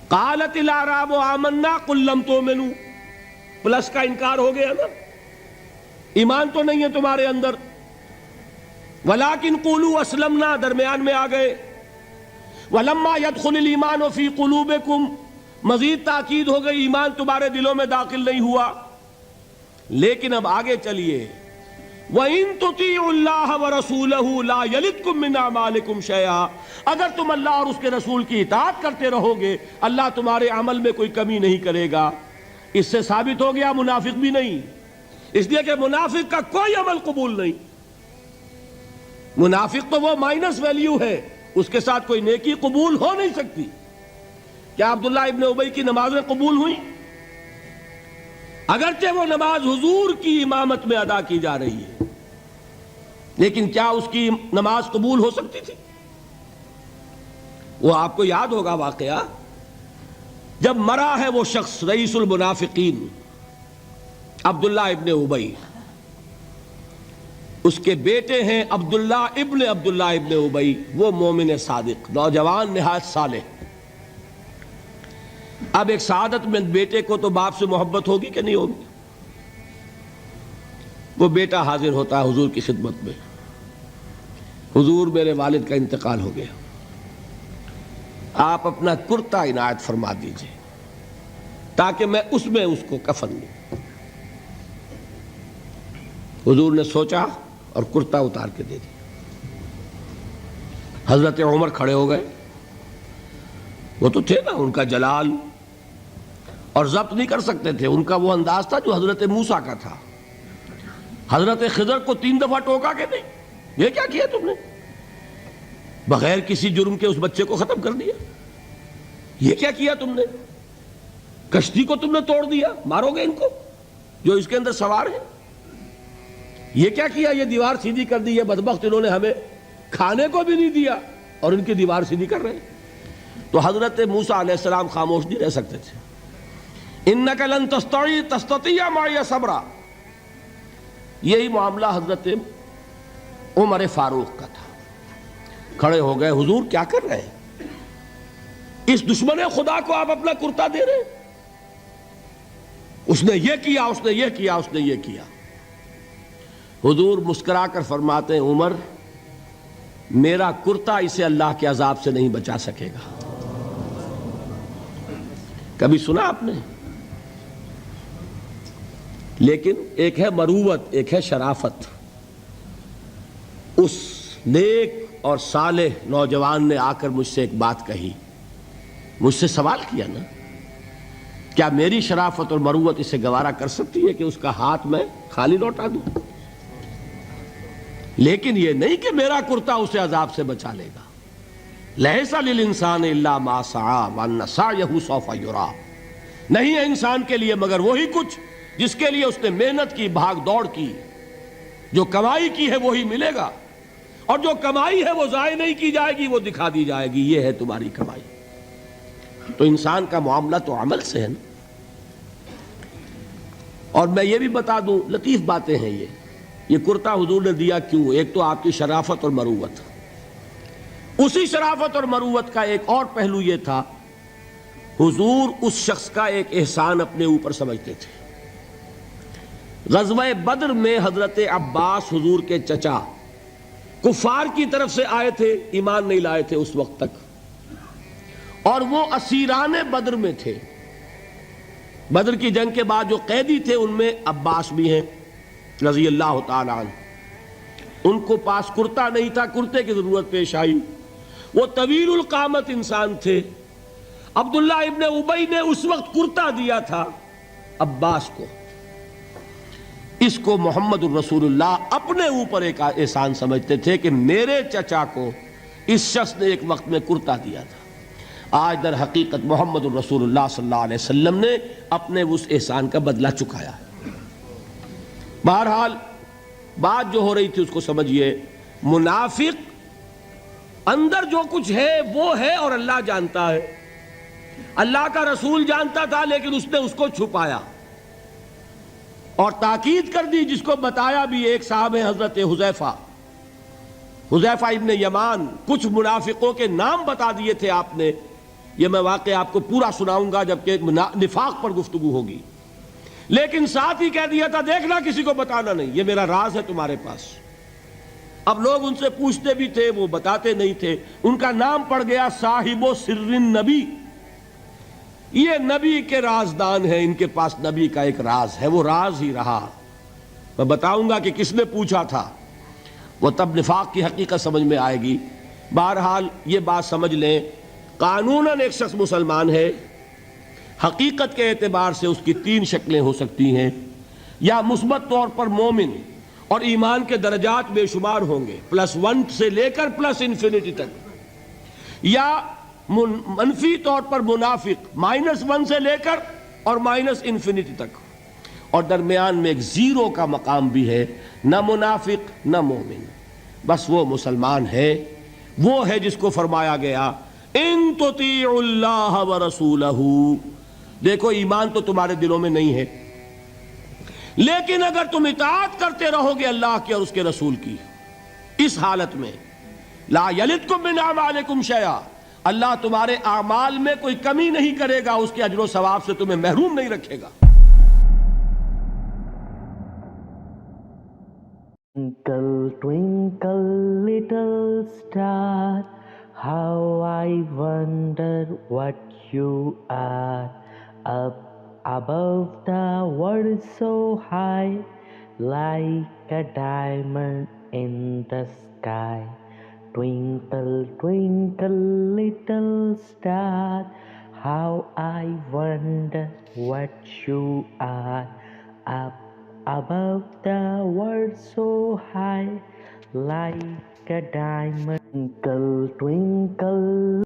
قالت الاعراب آمنا قل لم تؤمنوا، پلس کا انکار ہو گیا نا، ایمان تو نہیں ہے تمہارے اندر، ولیکن قولوا اسلمنا درمیان میں آ گئے، ولما يدخل الایمان فی قلوبکم، مزید تاکید ہو گئی ایمان تمہارے دلوں میں داخل نہیں ہوا۔ لیکن اب آگے چلیے، وَإِن تُطِيعُوا اللَّهَ وَرَسُولَهُ لَا يَلِدْكُم مِّنْ أَعْمَالِكُمْ شَيْئًا، اگر تم اللہ اور اس کے رسول کی اطاعت کرتے رہو گے اللہ تمہارے عمل میں کوئی کمی نہیں کرے گا۔ اس سے ثابت ہو گیا منافق بھی نہیں، اس لیے کہ منافق کا کوئی عمل قبول نہیں، منافق تو وہ مائنس ویلیو ہے، اس کے ساتھ کوئی نیکی قبول ہو نہیں سکتی۔ کیا عبداللہ ابن ابی کی نمازیں قبول ہوئیں؟ اگرچہ وہ نماز حضور کی امامت میں ادا کی جا رہی ہے، لیکن کیا اس کی نماز قبول ہو سکتی تھی؟ وہ آپ کو یاد ہوگا واقعہ، جب مرا ہے وہ شخص رئیس المنافقین عبداللہ ابن ابی، اس کے بیٹے ہیں عبداللہ ابن ابی، وہ مومن صادق، نوجوان نہایت صالح۔ اب ایک سعادت مند بیٹے کو تو باپ سے محبت ہوگی کہ نہیں ہوگی؟ وہ بیٹا حاضر ہوتا ہے حضور کی خدمت میں، حضور میرے والد کا انتقال ہو گیا، آپ اپنا کرتا عنایت فرما دیجئے تاکہ میں اس کو کفن دوں۔ حضور نے سوچا اور کرتا اتار کے دے دیا۔ حضرت عمر کھڑے ہو گئے، وہ تو تھے نا، ان کا جلال اور ضبط نہیں کر سکتے تھے، ان کا وہ انداز تھا جو حضرت موسیٰ کا تھا۔ حضرت خضر کو 3 دفعہ ٹوکا کہ نہیں، یہ کیا کیا تم نے؟ بغیر کسی جرم کے اس بچے کو ختم کر دیا، یہ کیا کیا تم نے؟ کشتی کو تم نے توڑ دیا، مارو گے ان کو جو اس کے اندر سوار ہیں، یہ کیا کیا؟ یہ دیوار سیدھی کر دی، یہ بدبخت انہوں نے ہمیں کھانے کو بھی نہیں دیا اور ان کی دیوار سیدھی کر رہے ہیں۔ تو حضرت موسیٰ علیہ السلام خاموش نہیں رہ سکتے تھے۔ انک لن تستطیع معی صبرا، یہی معاملہ حضرت عمر فاروق کا تھا۔ کھڑے ہو گئے، حضور کیا کر رہے ہیں؟ اس دشمن خدا کو آپ اپنا کرتا دے رہے ہیں، اس نے یہ کیا، اس نے یہ کیا، اس نے یہ کیا۔ حضور مسکرا کر فرماتے ہیں، عمر میرا کرتا اسے اللہ کے عذاب سے نہیں بچا سکے گا۔ کبھی سنا آپ نے؟ لیکن ایک ہے مروت، ایک ہے شرافت۔ اس نیک اور صالح نوجوان نے آ کر مجھ سے ایک بات کہی، مجھ سے سوال کیا نا، کیا میری شرافت اور مروت اسے گوارا کر سکتی ہے کہ اس کا ہاتھ میں خالی لوٹا دوں؟ لیکن یہ نہیں کہ میرا کرتا اسے عذاب سے بچا لے گا۔ لیس للانسان الا ما سعی وان سعیہ سوف یری، نہیں ہے انسان کے لیے مگر وہی کچھ جس کے لیے اس نے محنت کی، بھاگ دوڑ کی، جو کمائی کی ہے وہی ملے گا، اور جو کمائی ہے وہ ضائع نہیں کی جائے گی، وہ دکھا دی جائے گی، یہ ہے تمہاری کمائی۔ تو انسان کا معاملہ تو عمل سے ہے نا۔ اور میں یہ بھی بتا دوں، لطیف باتیں ہیں یہ کرتا حضور نے دیا کیوں؟ ایک تو آپ کی شرافت اور مروت، اسی شرافت اور مروت کا ایک اور پہلو یہ تھا، حضور اس شخص کا ایک احسان اپنے اوپر سمجھتے تھے۔ غزوہ بدر میں حضرت عباس حضور کے چچا کفار کی طرف سے آئے تھے، ایمان نہیں لائے تھے اس وقت تک، اور وہ اسیران بدر میں تھے۔ بدر کی جنگ کے بعد جو قیدی تھے ان میں عباس بھی ہیں رضی اللہ تعالی عنہ۔ ان کو پاس کرتا نہیں تھا، کرتے کی ضرورت پیش آئی، وہ طویل القامت انسان تھے۔ عبداللہ ابن ابی نے اس وقت کرتا دیا تھا عباس کو، اس کو محمد الرسول اللہ اپنے اوپر ایک احسان سمجھتے تھے کہ میرے چچا کو اس شخص نے ایک وقت میں کرتا دیا تھا۔ آج در حقیقت محمد الرسول اللہ صلی اللہ علیہ وسلم نے اپنے اس احسان کا بدلہ چکایا ہے۔ بہرحال بات جو ہو رہی تھی اس کو سمجھیے، منافق اندر جو کچھ ہے وہ ہے اور اللہ جانتا ہے، اللہ کا رسول جانتا تھا لیکن اس نے اس کو چھپایا اور تاکید کر دی، جس کو بتایا بھی ایک صاحب حضرت حذیفہ ابن یمان، کچھ منافقوں کے نام بتا دیے تھے آپ نے یہ میں واقعہ آپ کو پورا سناؤں گا جبکہ نفاق پر گفتگو ہوگی، لیکن ساتھ ہی کہہ دیا تھا دیکھنا کسی کو بتانا نہیں، یہ میرا راز ہے تمہارے پاس۔ اب لوگ ان سے پوچھتے بھی تھے، وہ بتاتے نہیں تھے۔ ان کا نام پڑ گیا صاحب و سر نبی، یہ نبی کے رازدان ہیں، ان کے پاس نبی کا ایک راز ہے، وہ راز ہی رہا۔ میں بتاؤں گا کہ کس نے پوچھا تھا، وہ تب نفاق کی حقیقت سمجھ میں آئے گی۔ بہرحال یہ بات سمجھ لیں، قانوناً ایک شخص مسلمان ہے، حقیقت کے اعتبار سے اس کی تین شکلیں ہو سکتی ہیں، یا مثبت طور پر مومن اور ایمان کے درجات بے شمار ہوں گے، +1 سے لے کر +انفینٹی تک، یا منفی طور پر منافق، -1 سے لے کر اور -انفینٹی تک، اور درمیان میں ایک زیرو کا مقام بھی ہے، نہ منافق نہ مومن، بس وہ مسلمان ہے، وہ ہے جس کو فرمایا گیا ان تطیعوا اللہ ورسولہ۔ دیکھو ایمان تو تمہارے دلوں میں نہیں ہے، لیکن اگر تم اطاعت کرتے رہو گے اللہ کی اور اس کے رسول کی، اس حالت میں لا یلدکم من اعمالکم شیئا، اللہ تمہارے اعمال میں کوئی کمی نہیں کرے گا، اس کے اجر و ثواب سے تمہیں محروم نہیں رکھے گا۔ Twinkle, twinkle, little star, how I wonder what you are. Up above the world so high, like a diamond in the sky. Twinkle, twinkle, little star, how I wonder what you are. Up above the world so high, like a diamond. Twinkle, twinkle.